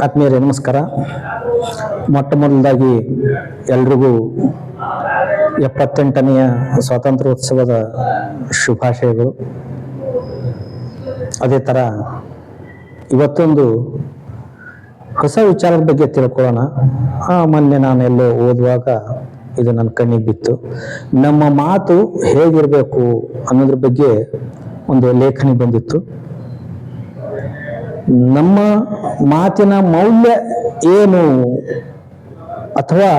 ಆತ್ಮೀಯರೇ ನಮಸ್ಕಾರ. ಮೊಟ್ಟ ಮೊದಲಾಗಿ ಎಲ್ರಿಗೂ 78ನೆಯ ಸ್ವಾತಂತ್ರ್ಯೋತ್ಸವದ ಶುಭಾಶಯಗಳು. ಅದೇ ಥರ ಇವತ್ತೊಂದು ಹೊಸ ವಿಚಾರದ ಬಗ್ಗೆ ತಿಳ್ಕೊಳ್ಳೋಣ. ಮೊನ್ನೆ ನಾನು ಎಲ್ಲೋ ಓದುವಾಗ ಇದು ನನ್ನ ಕಣ್ಣಿಗೆ ಬಿತ್ತು. ನಮ್ಮ ಮಾತು ಹೇಗಿರಬೇಕು ಅನ್ನೋದ್ರ ಬಗ್ಗೆ ಒಂದು ಲೇಖನಿ ಬಂದಿತ್ತು. ನಮ್ಮ ಮಾತಿನ ಮೌಲ್ಯ ಏನು ಅಥವಾ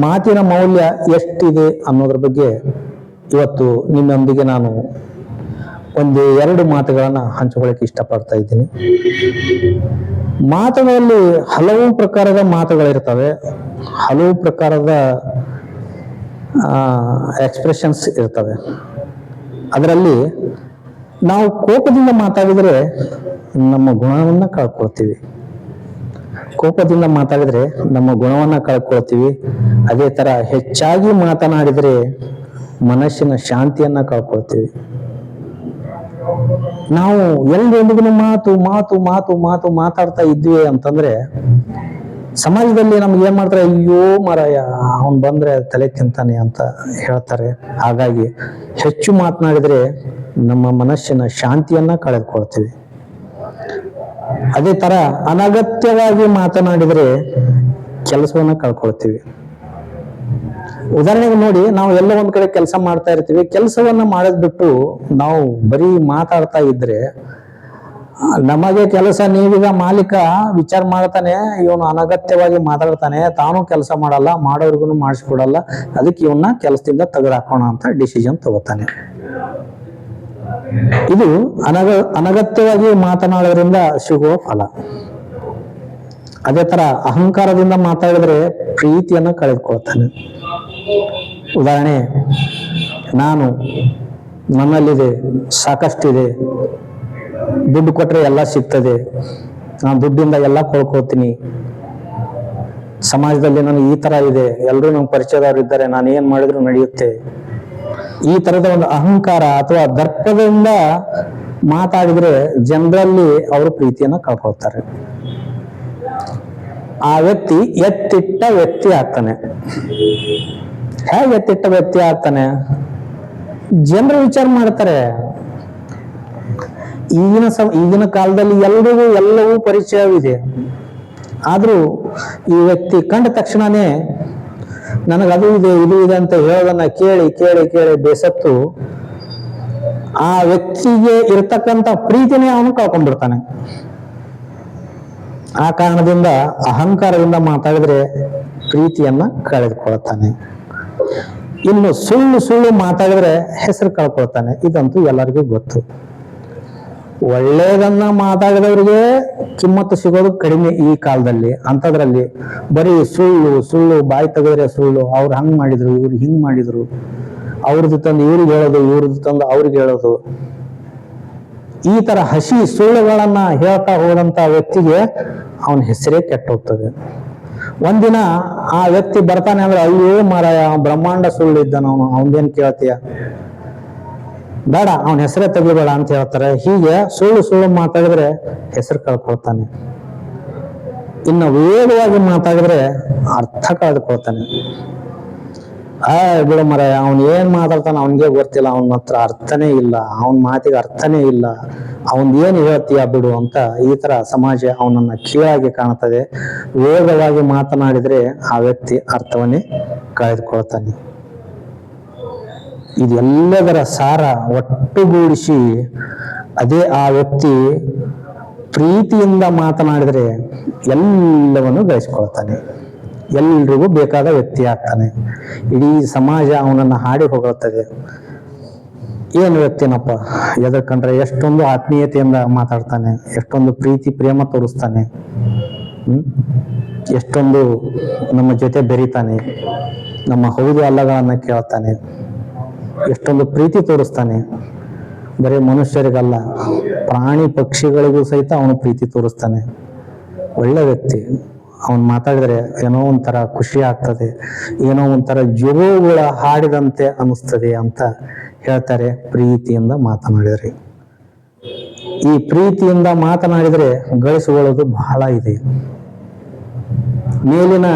ಮಾತಿನ ಮೌಲ್ಯ ಎಷ್ಟಿದೆ ಅನ್ನೋದ್ರ ಬಗ್ಗೆ ಇವತ್ತು ನಿಮ್ಮೊಂದಿಗೆ ನಾನು ಎರಡು ಮಾತುಗಳನ್ನು ಹಂಚಿಕೊಳ್ಳಕ್ಕೆ ಇಷ್ಟಪಡ್ತಾ ಇದ್ದೀನಿ. ಮಾತುಗಳಲ್ಲಿ ಹಲವು ಪ್ರಕಾರದ ಮಾತುಗಳಿರ್ತವೆ, ಹಲವು ಪ್ರಕಾರದ ಎಕ್ಸ್ಪ್ರೆಷನ್ಸ್ ಇರ್ತವೆ. ಅದರಲ್ಲಿ ನಾವು ಕೋಪದಿಂದ ಮಾತಾಡಿದರೆ ನಮ್ಮ ಗುಣವನ್ನ ಕಳ್ಕೊಳ್ತೀವಿ. ಕೋಪದಿಂದ ಮಾತಾಡಿದ್ರೆ ನಮ್ಮ ಗುಣವನ್ನ ಕಳ್ಕೊಳ್ತೀವಿ. ಅದೇ ತರ ಹೆಚ್ಚಾಗಿ ಮಾತನಾಡಿದರೆ ಮನಸ್ಸಿನ ಶಾಂತಿಯನ್ನ ಕಳ್ಕೊಳ್ತೀವಿ. ನಾವು ಎಲ್ಲರೊಂದಿಗೂ ಮಾತು ಮಾತು ಮಾತು ಮಾತು ಮಾತಾಡ್ತಾ ಇದ್ವಿ ಅಂತಂದ್ರೆ ಸಮಾಜದಲ್ಲಿ ನಮ್ಗೆ ಏನ್ ಮಾಡ್ತಾರೆ, ಅಯ್ಯೋ ಮಾರಾಯ ಅವನ್ ಬಂದ್ರೆ ತಲೆ ತಿಂತಾನೆ ಅಂತ ಹೇಳ್ತಾರೆ. ಹಾಗಾಗಿ ಹೆಚ್ಚು ಮಾತನಾಡಿದ್ರೆ ನಮ್ಮ ಮನಸ್ಸಿನ ಶಾಂತಿಯನ್ನ ಕಳೆದುಕೊಳ್ತೀವಿ. ಅದೇ ತರ ಅನಗತ್ಯವಾಗಿ ಮಾತನಾಡಿದರೆ ಕೆಲಸವನ್ನ ಕಳ್ಕೊಳ್ತೀವಿ. ಉದಾಹರಣೆಗೆ ನೋಡಿ, ನಾವು ಎಲ್ಲ ಒಂದ್ ಕಡೆ ಕೆಲಸ ಮಾಡ್ತಾ ಇರ್ತೀವಿ. ಕೆಲಸವನ್ನ ಮಾಡೋದ್ ಬಿಟ್ಟು ನಾವು ಬರೀ ಮಾತಾಡ್ತಾ ಇದ್ರೆ ನಮಗೆ ಕೆಲಸ, ನೀವೀಗ ಮಾಲೀಕ ವಿಚಾರ ಮಾಡ್ತಾನೆ, ಇವನು ಅನಗತ್ಯವಾಗಿ ಮಾತಾಡ್ತಾನೆ, ತಾನು ಕೆಲಸ ಮಾಡಲ್ಲ, ಮಾಡೋರ್ಗು ಮಾಡಿಸ್ಕೊಡಲ್ಲ, ಅದಕ್ಕೆ ಇವನ್ನ ಕೆಲಸದಿಂದ ತೆಗೆದುಹಾಕೋಣ ಅಂತ ಡಿಸಿಷನ್ ತಗೋತಾನೆ. ಇದು ಅನಗತ್ಯವಾಗಿ ಮಾತನಾಡೋದ್ರಿಂದ ಸಿಗುವ ಫಲ. ಅದೇ ತರ ಅಹಂಕಾರದಿಂದ ಮಾತಾಡಿದ್ರೆ ಪ್ರೀತಿಯನ್ನ ಕಳೆದುಕೊಳ್ತಾನೆ. ಉದಾಹರಣೆ, ನನ್ನಲ್ಲಿದೆ, ಸಾಕಷ್ಟಿದೆ, ದುಡ್ಡು ಕೊಟ್ರೆ ಎಲ್ಲ ಸಿಗ್ತದೆ, ನಾನು ದುಡ್ಡಿಂದ ಎಲ್ಲ ಕೊಳ್ಕೊಳ್ತೀನಿ, ಸಮಾಜದಲ್ಲಿ ನನಗೆ ಈ ತರ ಇದೆ, ಎಲ್ಲರೂ ನಂಗೆ ಪರಿಚಯದವರು ಇದ್ದಾರೆ, ನಾನು ಏನ್ ಮಾಡಿದ್ರು ನಡೆಯುತ್ತೆ, ಈ ತರದ ಒಂದು ಅಹಂಕಾರ ಅಥವಾ ದರ್ಪದಿಂದ ಮಾತಾಡಿದ್ರೆ ಜನರಲ್ಲಿ ಅವರು ಪ್ರೀತಿಯನ್ನ ಕಳ್ಕೊಳ್ತಾರೆ. ಆ ವ್ಯಕ್ತಿ ಎತ್ತಿಟ್ಟ ವ್ಯಕ್ತಿ ಆಗ್ತಾನೆ. ಹೇಗೆ ಎತ್ತಿಟ್ಟ ವ್ಯಕ್ತಿ ಆಗ್ತಾನೆ? ಜನರು ವಿಚಾರ ಮಾಡ್ತಾರೆ. ಈಗಿನ ಕಾಲದಲ್ಲಿ ಎಲ್ರಿಗೂ ಎಲ್ಲವೂ ಪರಿಚಯವಿದೆ. ಆದ್ರೂ ಈ ವ್ಯಕ್ತಿ ಕಂಡ ತಕ್ಷಣನೇ ನನಗೆ ಅದು ಇದೆ ಇದು ಇದೆ ಅಂತ ಹೇಳೋದನ್ನ ಕೇಳಿ ಕೇಳಿ ಕೇಳಿ ಬೇಸತ್ತು ಆ ವ್ಯಕ್ತಿಗೆ ಇರ್ತಕ್ಕಂಥ ಪ್ರೀತಿನೇ ಅವನು ಕಳ್ಕೊಂಡ್ಬಿಡ್ತಾನೆ. ಆ ಕಾರಣದಿಂದ ಅಹಂಕಾರದಿಂದ ಮಾತಾಡಿದ್ರೆ ಪ್ರೀತಿಯನ್ನ ಕಳೆದುಕೊಳ್ತಾನೆ. ಇನ್ನು ಸುಳ್ಳು ಮಾತಾಡಿದ್ರೆ ಹೆಸರು ಕಳ್ಕೊಳ್ತಾನೆ. ಇದಂತೂ ಎಲ್ಲರಿಗೂ ಗೊತ್ತು. ಒಳ್ಳೆಯದನ್ನ ಮಾತಾಡಿದವರಿಗೆ ಕಿಮ್ಮತ್ತು ಸಿಗೋದು ಕಡಿಮೆ ಈ ಕಾಲದಲ್ಲಿ. ಅಂಥದ್ರಲ್ಲಿ ಬರೀ ಸುಳ್ಳು ಬಾಯಿ ತೆಗೆದ್ರೆ ಸುಳ್ಳು, ಅವ್ರು ಹಂಗ್ ಮಾಡಿದ್ರು, ಇವ್ರು ಹಿಂಗ್ ಮಾಡಿದ್ರು, ಅವ್ರದ್ದು ತಂದು ಇವ್ರಿಗೆ ಹೇಳೋದು, ಇವ್ರದ್ದು ತಂದು ಅವ್ರಿಗೆ ಹೇಳೋದು, ಈ ತರ ಹಸಿ ಸುಳ್ಳುಗಳನ್ನ ಹೇಳ್ತಾ ಹೋದಂತ ವ್ಯಕ್ತಿಗೆ ಅವನ ಹೆಸರೇ ಕೆಟ್ಟ ಹೋಗ್ತದೆ. ಒಂದಿನ ಆ ವ್ಯಕ್ತಿ ಬರ್ತಾನೆ ಅಂದ್ರೆ, ಅಯ್ಯೋ ಮಾರಾಯ ಬ್ರಹ್ಮಾಂಡ ಸುಳ್ಳು ಇದ್ದಾನವನು, ಅವನ್ದೇನ್ ಕೇಳ್ತೀಯ, ಬೇಡ ಅವನ ಹೆಸರೇ ತೆಗಿಬೇಡ ಅಂತ ಹೇಳ್ತಾರೆ. ಹೀಗೆ ಸುಳ್ಳು ಮಾತಾಡಿದ್ರೆ ಹೆಸರು ಕಳ್ಕೊಳ್ತಾನೆ. ಇನ್ನು ವೇಗವಾಗಿ ಮಾತಾಡಿದ್ರೆ ಅರ್ಥ ಕಳೆದುಕೊಳ್ತಾನೆ. ಬಿಡು ಮರಾಯ, ಅವನ್ ಏನ್ ಮಾತಾಡ್ತಾನ ಅವನ್ಗೆ ಗೊತ್ತಿಲ್ಲ, ಅವನ ಹತ್ರ ಅರ್ಥನೇ ಇಲ್ಲ, ಅವನ ಮಾತಿಗೆ ಅರ್ಥನೇ ಇಲ್ಲ, ಅವನ್ ಏನ್ ಹೇಳ್ತೀಯ ಬಿಡು ಅಂತ ಈ ತರ ಸಮಾಜ ಅವನನ್ನ ಕೀಳಾಗಿ ಕಾಣ್ತದೆ. ವೇಗವಾಗಿ ಮಾತನಾಡಿದ್ರೆ ಆ ವ್ಯಕ್ತಿ ಅರ್ಥವನ್ನೇ ಕಳೆದುಕೊಳ್ತಾನೆ. ಇದೆಲ್ಲದರ ಸಾರ ಒಟ್ಟುಗೂಡಿಸಿ ಅದೇ ಆ ವ್ಯಕ್ತಿ ಪ್ರೀತಿಯಿಂದ ಮಾತನಾಡಿದ್ರೆ ಎಲ್ಲವನ್ನು ಗಳಿಸ್ಕೊಳ್ತಾನೆ, ಎಲ್ರಿಗೂ ಬೇಕಾದ ವ್ಯಕ್ತಿ ಆಗ್ತಾನೆ. ಇಡೀ ಸಮಾಜ ಅವನನ್ನ ಹಾಡಿ ಹೋಗುತ್ತದೆ. ಏನು ವ್ಯಕ್ತಿನಪ್ಪ, ಎದರ್ಕಂಡ್ರೆ ಎಷ್ಟೊಂದು ಆತ್ಮೀಯತೆಯಿಂದ ಮಾತಾಡ್ತಾನೆ, ಎಷ್ಟೊಂದು ಪ್ರೀತಿ ಪ್ರೇಮ ತೋರಿಸ್ತಾನೆ, ಎಷ್ಟೊಂದು ನಮ್ಮ ಜೊತೆ ಬೆರೀತಾನೆ, ನಮ್ಮ ಹೌದು ಅಲ್ಲಗಳನ್ನ ಕೇಳ್ತಾನೆ, ಎಷ್ಟೊಂದು ಪ್ರೀತಿ ತೋರಿಸ್ತಾನೆ. ಬರೀ ಮನುಷ್ಯರಿಗಲ್ಲ, ಪ್ರಾಣಿ ಪಕ್ಷಿಗಳಿಗೂ ಸಹಿತ ಅವನು ಪ್ರೀತಿ ತೋರಿಸ್ತಾನೆ. ಒಳ್ಳೆ ವ್ಯಕ್ತಿ. ಅವನ್ ಮಾತಾಡಿದ್ರೆ ಏನೋ ಒಂಥರ ಖುಷಿ ಆಗ್ತದೆ, ಏನೋ ಒಂಥರ ಜೋಗುಳ ಹಾಡಿದಂತೆ ಅನಿಸ್ತದೆ ಅಂತ ಹೇಳ್ತಾರೆ. ಪ್ರೀತಿಯಿಂದ ಮಾತನಾಡಿದರೆ, ಈ ಪ್ರೀತಿಯಿಂದ ಮಾತನಾಡಿದರೆ ಗಳಿಸಿಕೊಳ್ಳೋದು ಬಹಳ ಇದೆ. ಮೇಲಿನ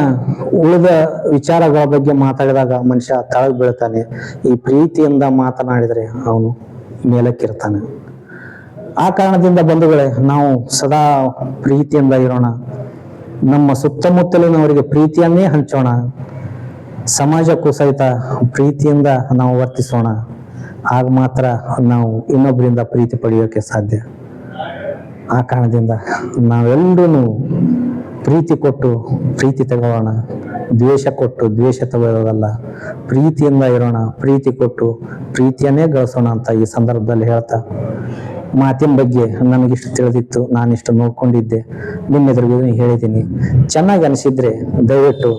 ಉಳಿದ ವಿಚಾರಗಳ ಬಗ್ಗೆ ಮಾತಾಡಿದಾಗ ಮನುಷ್ಯ ತಳಗ್ ಬೀಳ್ತಾನೆ. ಈ ಪ್ರೀತಿಯಿಂದ ಮಾತನಾಡಿದರೆ ಅವನು ಮೇಲಕ್ಕಿರ್ತಾನೆ. ಆ ಕಾರಣದಿಂದ ಬಂಧುಗಳೇ, ನಾವು ಸದಾ ಪ್ರೀತಿಯಿಂದ ಇರೋಣ. ನಮ್ಮ ಸುತ್ತಮುತ್ತಲಿನವರಿಗೆ ಪ್ರೀತಿಯನ್ನೇ ಹಂಚೋಣ. ಸಮಾಜಕ್ಕೂ ಸಹಿತ ಪ್ರೀತಿಯಿಂದ ನಾವು ವರ್ತಿಸೋಣ. ಆಗ ಮಾತ್ರ ನಾವು ಇನ್ನೊಬ್ಬರಿಂದ ಪ್ರೀತಿ ಪಡೆಯೋಕೆ ಸಾಧ್ಯ. ಆ ಕಾರಣದಿಂದ ನಾವೆಲ್ಲರೂ ಪ್ರೀತಿ ಕೊಟ್ಟು ಪ್ರೀತಿ ತಗೊಳ್ಳೋಣ. ದ್ವೇಷ ಕೊಟ್ಟು ದ್ವೇಷ ತಗೊಳ್ಳೋದಲ್ಲ, ಪ್ರೀತಿಯಿಂದ ಇರೋಣ. ಪ್ರೀತಿ ಕೊಟ್ಟು ಪ್ರೀತಿಯನ್ನೇ ಗಳಿಸೋಣ ಅಂತ ಈ ಸಂದರ್ಭದಲ್ಲಿ ಹೇಳ್ತಾ, ಮಾತಿನ ಬಗ್ಗೆ ನನಗಿಷ್ಟು ತಿಳಿದಿತ್ತು, ನಾನಿಷ್ಟು ನೋಡ್ಕೊಂಡಿದ್ದೆ, ನಿಮ್ಮೆದುರಿಗೂ ಹೇಳಿದ್ದೀನಿ. ಚೆನ್ನಾಗಿ ಅನಿಸಿದ್ರೆ ದಯವಿಟ್ಟು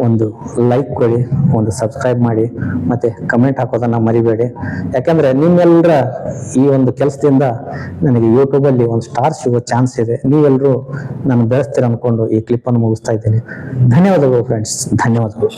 ಒಂದು ಲೈಕ್ ಕೊಡಿ, ಒಂದು ಸಬ್ಸ್ಕ್ರೈಬ್ ಮಾಡಿ, ಮತ್ತೆ ಕಮೆಂಟ್ ಹಾಕೋದನ್ನ ಮರಿಬೇಡಿ. ಯಾಕಂದ್ರೆ ನಿಮ್ಮೆಲ್ಲರ ಈ ಒಂದು ಕೆಲಸದಿಂದ ನನಗೆ ಯೂಟ್ಯೂಬಲ್ಲಿ ಒಂದು ಸ್ಟಾರ್ ಸಿಗೋ ಚಾನ್ಸ್ ಇದೆ. ನೀವೆಲ್ಲರೂ ನಾನು ಬೆಳೆಸ್ತೀರ ಅನ್ಕೊಂಡು ಈ ಕ್ಲಿಪ್ಪನ್ನು ಮುಗಿಸ್ತಾ ಇದ್ದೀನಿ. ಧನ್ಯವಾದಗಳು ಫ್ರೆಂಡ್ಸ್, ಧನ್ಯವಾದಗಳು.